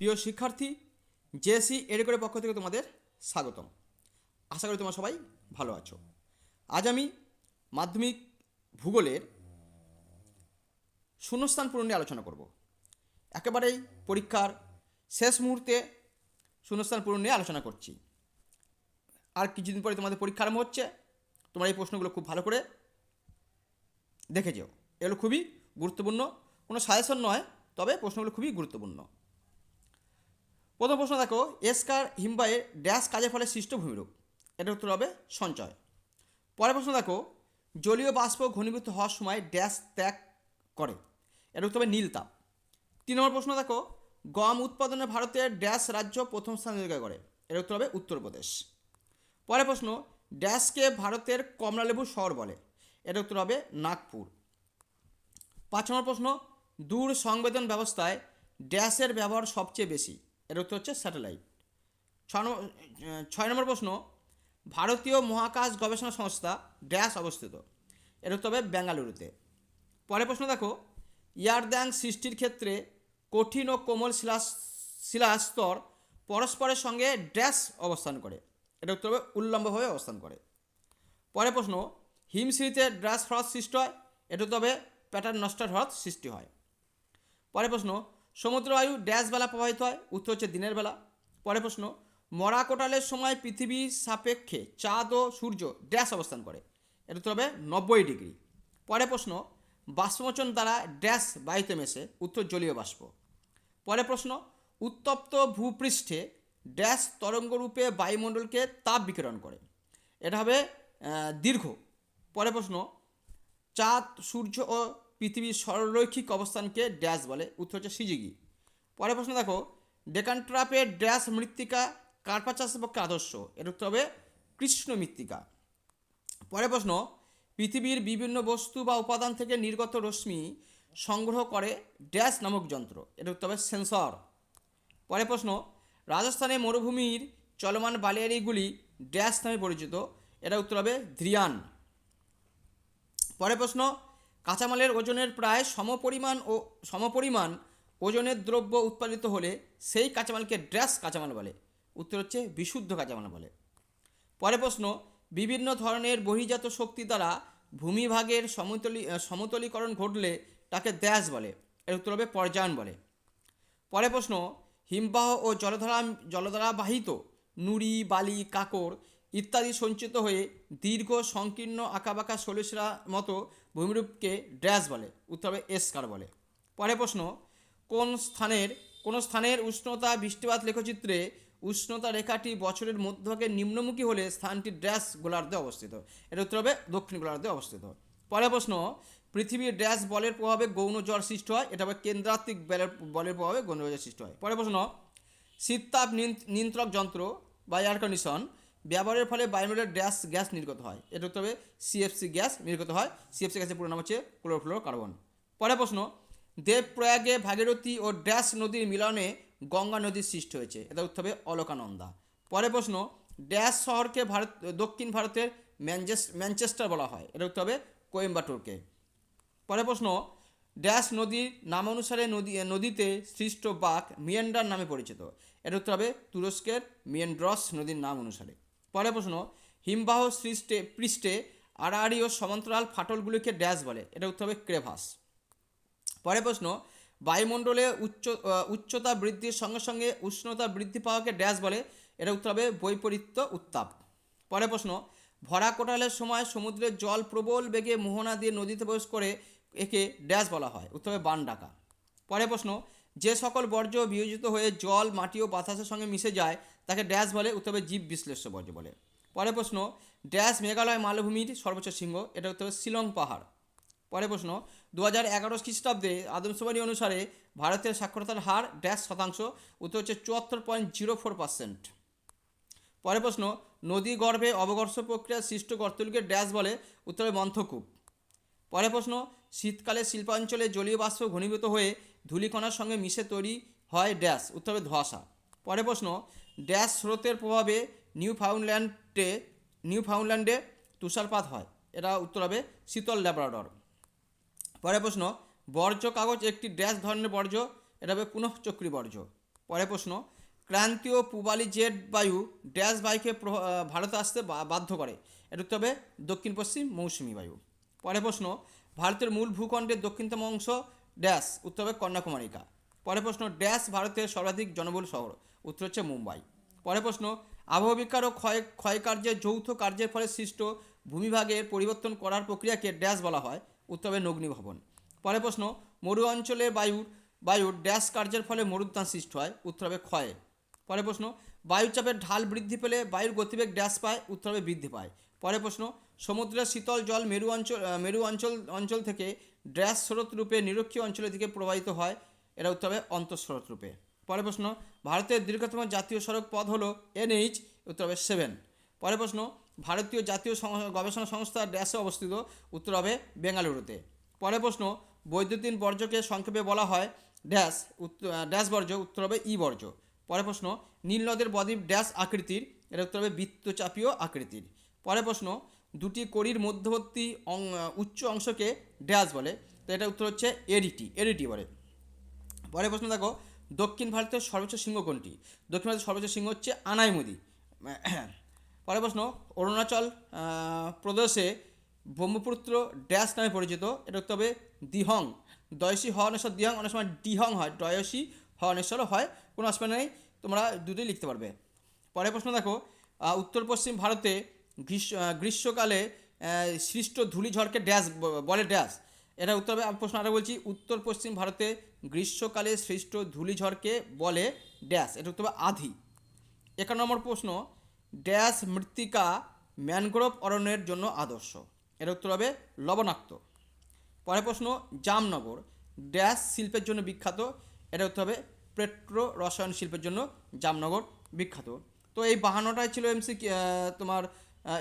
প্রিয় শিক্ষার্থী, জেএসসি এডুকেটের পক্ষ থেকে তোমাদের স্বাগতম। আশা করি তোমরা সবাই ভালো আছো। আজ আমি মাধ্যমিক ভূগোলের শূন্যস্থান পূরণ নিয়ে আলোচনা করব। একেবারেই পরীক্ষার শেষ মুহূর্তে শূন্যস্থান পূরণ নিয়ে আলোচনা করছি। আর কিছুদিন পরে তোমাদের পরীক্ষা আরম্ভ হচ্ছে। তোমরা এই প্রশ্নগুলো খুব ভালো করে দেখে যেও। এগুলো খুবই গুরুত্বপূর্ণ, কোনো সাজেশন নয়, তবে প্রশ্নগুলো খুবই গুরুত্বপূর্ণ। প্রথম প্রশ্ন দেখো, এসকার হিমবাহের ড্যাশ কাজের ফলে সৃষ্ট ভূমিরূপ। এটার উত্তর হবে সঞ্চয়। পরের প্রশ্ন দেখো, জলীয় বাষ্প ঘনীভূত হওয়ার সময় ড্যাশ ত্যাগ করে। এটার উত্তর হবে নীলতাপ। 3 নম্বর প্রশ্ন দেখো, গম উৎপাদনে ভারতের ড্যাশ রাজ্য প্রথম স্থান অধিকার করে। এটার উত্তর হবে উত্তরপ্রদেশ। পরের প্রশ্ন, ড্যাশকে ভারতের কমলালেবু শহর বলে। এটার উত্তর হবে নাগপুর। 5 নম্বর প্রশ্ন, দূর সংবেদন ব্যবস্থায় ড্যাশের ব্যবহার সবচেয়ে বেশি। এর উত্তর হচ্ছে স্যাটেলাইট। 6 নম্বর প্রশ্ন, ভারতীয় মহাকাশ গবেষণা সংস্থা ড্যাশ অবস্থিত। এর উত্তর হবে বেঙ্গালুরুতে। পরের প্রশ্ন দেখো, ইয়ারদ্যাং সৃষ্টির ক্ষেত্রে কঠিন ও কোমল শিলাস্তর পরস্পরের সঙ্গে ড্যাশ অবস্থান করে। এর উত্তর হবে উল্লম্বভাবে অবস্থান করে। পরের প্রশ্ন, হিমশিরিতে ড্যাশ হ্রদ সৃষ্টি হয়। এটা উত্তর হবে প্যাটার্ন নস্টার হ্রদ সৃষ্টি হয়। পরের প্রশ্ন, সমুদ্রবায়ু ড্যাশ বেলা প্রবাহিত হয়। উত্তর হচ্ছে দিনের বেলা। পরের প্রশ্ন, মরা কোটালের সময় পৃথিবীর সাপেক্ষে চাঁদ ও সূর্য ড্যাশ অবস্থান করে। এর উত্তর হবে 90 ডিগ্রি। পরের প্রশ্ন, বাষ্পমোচন দ্বারা ড্যাশ বায়ুতে মেশে। উত্তর জলীয় বাষ্প। পরের প্রশ্ন, উত্তপ্ত ভূপৃষ্ঠে ড্যাশ তরঙ্গরূপে বায়ুমণ্ডলকে তাপ বিকিরণ করে। এটা হবে দীর্ঘ। পরের প্রশ্ন, চাঁদ সূর্য ও পৃথিবীর সরলরৈখিক অবস্থানকে ড্যাশ বলে। উত্তর হচ্ছে সিজিগি। পরের প্রশ্ন দেখো, ডেকান ট্রাপের ড্যাশ মৃত্তিকা কার্পা চাষের পক্ষে আদর্শ। এর উত্তর হবে কৃষ্ণ মৃত্তিকা। পরের প্রশ্ন, পৃথিবীর বিভিন্ন বস্তু বা উপাদান থেকে নির্গত রশ্মি সংগ্রহ করে ড্যাশ নামক যন্ত্র। এর উত্তর হবে সেন্সর। পরের প্রশ্ন, রাজস্থানে মরুভূমির চলমান বালিয়াড়িগুলি ড্যাশ নামে পরিচিত। এটা উত্তর হবে ধ্রিয়ান। পরের প্রশ্ন, কাঁচামালের ওজনের প্রায় সমপরিমাণ ওজনের দ্রব্য উৎপাদিত হলে সেই কাঁচামালকে ড্যাশ কাঁচামাল বলে। উত্তর হচ্ছে বিশুদ্ধ কাঁচামাল বলে। পরের প্রশ্ন, বিভিন্ন ধরনের বহির্জাত শক্তি দ্বারা ভূমিভাগের সমতলীকরণ ঘটলে তাকে ড্যাশ বলে। এর উত্তর হবে পর্যায়ন বলে। পরের প্রশ্ন, হিমবাহ ও জলধারা বাহিত নুড়ি বালি কাকর ইত্যাদি সঞ্চিত হয়ে দীর্ঘ সংকীর্ণ আঁকাবাঁকা সলিসা মতো ভূমিরূপকে ড্যাশ বলে। উত্তর হবে এসকার বলে। পরের প্রশ্ন, কোন স্থানের উষ্ণতা বৃষ্টিপাত লেখচিত্রে উষ্ণতা রেখাটি বছরের মধ্যভাগে নিম্নমুখী হলে স্থানটি ড্যাশ গোলার্ধে অবস্থিত। এর উত্তর হবে দক্ষিণ গোলার্ধে অবস্থিত। পরের প্রশ্ন, পৃথিবীর ড্যাশ বলের প্রভাবে গৌণ জ্বর সৃষ্টি হয়। এটা হবে কেন্দ্রাত্মিক বলের প্রভাবে গৌণ জ্বর সৃষ্টি হয়। পরের প্রশ্ন, শীততাপ নিয়ন্ত্রক যন্ত্র বা এয়ার কন্ডিশন ব্যবহারের ফলে বায়ুমণ্ডলের ড্যাশ গ্যাস নির্গত হয়। এটা উত্তর হবে সিএফসি গ্যাস নির্গত হয়। সিএফসি গ্যাসের পুরো নাম হচ্ছে ক্লোরোফ্লোরোকার্বন। পরের প্রশ্ন, দেবপ্রয়াগে ভাগীরথী ও ড্যাশ নদীর মিলনে গঙ্গা নদীর সৃষ্টি হয়েছে। এটা উত্তর হবে অলকানন্দা। পরের প্রশ্ন, ড্যাশ শহরকে দক্ষিণ ভারতের ম্যানচেস্টার বলা হয়। এটা উত্তর হবে কোয়েম্বাটোরকে। পরের প্রশ্ন, ড্যাশ নদীর নামানুসারে নদীতে সৃষ্ট বাঁক মিয়ান্ডার নামে পরিচিত। এর উত্তর হবে তুরস্কের মিয়ান্ড্রস নদীর নাম অনুসারে। পরের প্রশ্ন, হিমবাহ পৃষ্ঠে আড়াআড়ি ও সমান্তরাল ফাটলগুলিকে ড্যাশ বলে। এটা উত্তর হবে ক্রেভাস। পরের প্রশ্ন, বায়ুমণ্ডলে উচ্চতা বৃদ্ধির সঙ্গে সঙ্গে উষ্ণতা বৃদ্ধি পাওয়াকে ড্যাশ বলে। এটা উত্তর হবে বৈপরীত্য উত্তাপ। পরের প্রশ্ন, ভরা কোটালের সময় সমুদ্রের জল প্রবল বেগে মোহনা দিয়ে নদীতে প্রবেশ করে একে ড্যাশ বলা হয়। উত্তর হবে বান ডাকা। পরের প্রশ্ন, যে সকল বর্জ্য বিয়োজিত হয়ে জল মাটি ও বাতাসের সঙ্গে মিশে যায় তাকে ড্যাশ বলে। উত্তর হবে জীব বিশ্লেষ্য বর্জ্য বলে। পরের প্রশ্ন, ড্যাশ মেঘালয় মালভূমির সর্বোচ্চ শৃঙ্গ। এটা উত্তর হবে শিলং পাহাড়। পরের প্রশ্ন, 2011 খ্রিস্টাব্দে আদমশুমারি অনুসারে ভারতের সাক্ষরতার হার ড্যাশ শতাংশ। উত্তর হচ্ছে 74.04%। পরের প্রশ্ন, নদী গর্ভে অবঘর্ষ প্রক্রিয়া সৃষ্ট গর্তগুলিকে ড্যাশ বলে। উত্তর হবে মন্থকূপ। পরের প্রশ্ন, শীতকালে শিল্পাঞ্চলে জলীয় বাষ্প ঘনীভূত হয়ে ধূলিকণার সঙ্গে মিশে তৈরি হয় ড্যাশ। উত্তর হবে ধোঁয়াশা। পরের প্রশ্ন, ড্যাশ স্রোতের প্রভাবে নিউফাউন্ডল্যান্ডে তুষারপাত হয়। এটা উত্তর হবে শীতল ল্যাব্রাডর। পরের প্রশ্ন, বর্জ্য কাগজ একটি ড্যাশ ধরনের বর্জ্য। এটা হবে পুনঃচক্রী বর্জ্য। পরের প্রশ্ন, ক্রান্তীয় পূবালি জেট বায়ু ড্যাশ বাইকে ভারতে আসতে বাধ্য করে? এটা উত্তর হবে দক্ষিণ পশ্চিম মৌসুমী বায়ু। পরের প্রশ্ন, ভারতের মূল ভূখণ্ডের দক্ষিণতম অংশ ড্যাশ? উত্তর হবে কন্যাকুমারিকা। পরের প্রশ্ন, ড্যাশ ভারতের সর্বাধিক জনবহুল শহর? উত্তর হচ্ছে মুম্বাই। পরের প্রশ্ন, আবহবিকার ও ক্ষয়কার্যের যৌথ কার্যের ফলে সৃষ্ট ভূমিভাগের পরিবর্তন করার প্রক্রিয়াকে ড্যাশ বলা হয়? উত্তর হবে নগ্নিভবন। পরের প্রশ্ন, মরু অঞ্চলে বায়ুর ড্যাশ কার্যের ফলে মরুদ্যান সৃষ্টি হয়? উত্তর হবে ক্ষয়ে। পরের প্রশ্ন, বায়ুচাপের ঢাল বৃদ্ধি পেলে বায়ুর গতিবেগ ড্যাশ পায়? উত্তর হবে বৃদ্ধি পায়। পরের প্রশ্ন, সমুদ্রের শীতল জল মেরু অঞ্চল থেকে ড্যাশ স্রোত রূপে নিরক্ষীয় অঞ্চলের দিকে প্রবাহিত হয়? এটা উত্তর হবে অন্তঃস্রোত রূপে। পরের প্রশ্ন, ভারতের দীর্ঘতম জাতীয় সড়ক পথ হলো NH? উত্তর হবে 7। পরের প্রশ্ন, ভারতীয় জাতীয় গবেষণা সংস্থা ড্যাশে অবস্থিত? উত্তর হবে বেঙ্গালুরুতে। পরের প্রশ্ন, বৈদ্যুতিন বর্জ্যকে সংক্ষেপে বলা হয় ড্যাশ? ড্যাশ বর্জ্য? উত্তর হবে ই বর্জ্য। পরের প্রশ্ন, নীল নদের বদ্বীপ ড্যাশ আকৃতির? এর উত্তর হবে বৃত্তচাপীয় আকৃতির। পরের প্রশ্ন, দুটি কড়ির মধ্যবর্তী উচ্চ অংশকে ড্যাশ বলে? তো এটা উত্তর হচ্ছে এডিটি বলে। পরের প্রশ্ন দেখো, দক্ষিণ ভারতের সর্বোচ্চ শৃঙ্গ কোনটি? দক্ষিণ ভারতের সর্বোচ্চ শৃঙ্গ হচ্ছে আনাইমুদি। পরের প্রশ্ন, অরুণাচল প্রদেশে ব্রহ্মপুত্র ড্যাশ নামে পরিচিত? এটা উত্তর হবে দিহং। দয়সী হ অনেশ্বর দিহং, অনেক সময় ডিহং হয়, ডয়সী হ অনেশ্বরও হয়, কোনো অসুবিধা নেই, তোমরা দুটোই লিখতে পারবে। পরের প্রশ্ন দেখো, উত্তর পশ্চিম ভারতে গ্রীষ্মকালে সৃষ্ট ধূলিঝড়কে ড্যাশ বলে? ড্যাশ? এটা উত্তর হবে, প্রশ্ন আরও বলছি, উত্তর পশ্চিম ভারতে গ্রীষ্মকালে সৃষ্ট ধূলিঝড়কে বলে ড্যাশ? এটা উত্তর হবে আধি। 51 নম্বর প্রশ্ন, ড্যাশ মৃত্তিকা ম্যানগ্রোভ অরণ্যের জন্য আদর্শ? এর উত্তর হবে লবণাক্ত। পরের প্রশ্ন, জামনগর ড্যাশ শিল্পের জন্য বিখ্যাত? এটা উত্তর হবে পেট্রো রসায়ন শিল্পের জন্য জামনগর বিখ্যাত। তো এই 52টাই ছিল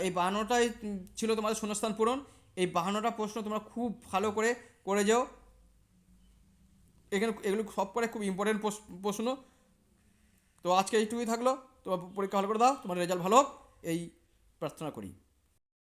এই 52টাই ছিল তোমাদের শূন্যস্থান পূরণ। এই 52টা প্রশ্ন তোমরা খুব ভালো করে যাও। এগুলো সব করে খুব ইম্পর্টেন্ট প্রশ্ন। তো আজকে এইটুকুই থাকলো। তোমার পরীক্ষা ভালো করে দাও, তোমার রেজাল্ট ভালো হোক এই প্রার্থনা করি।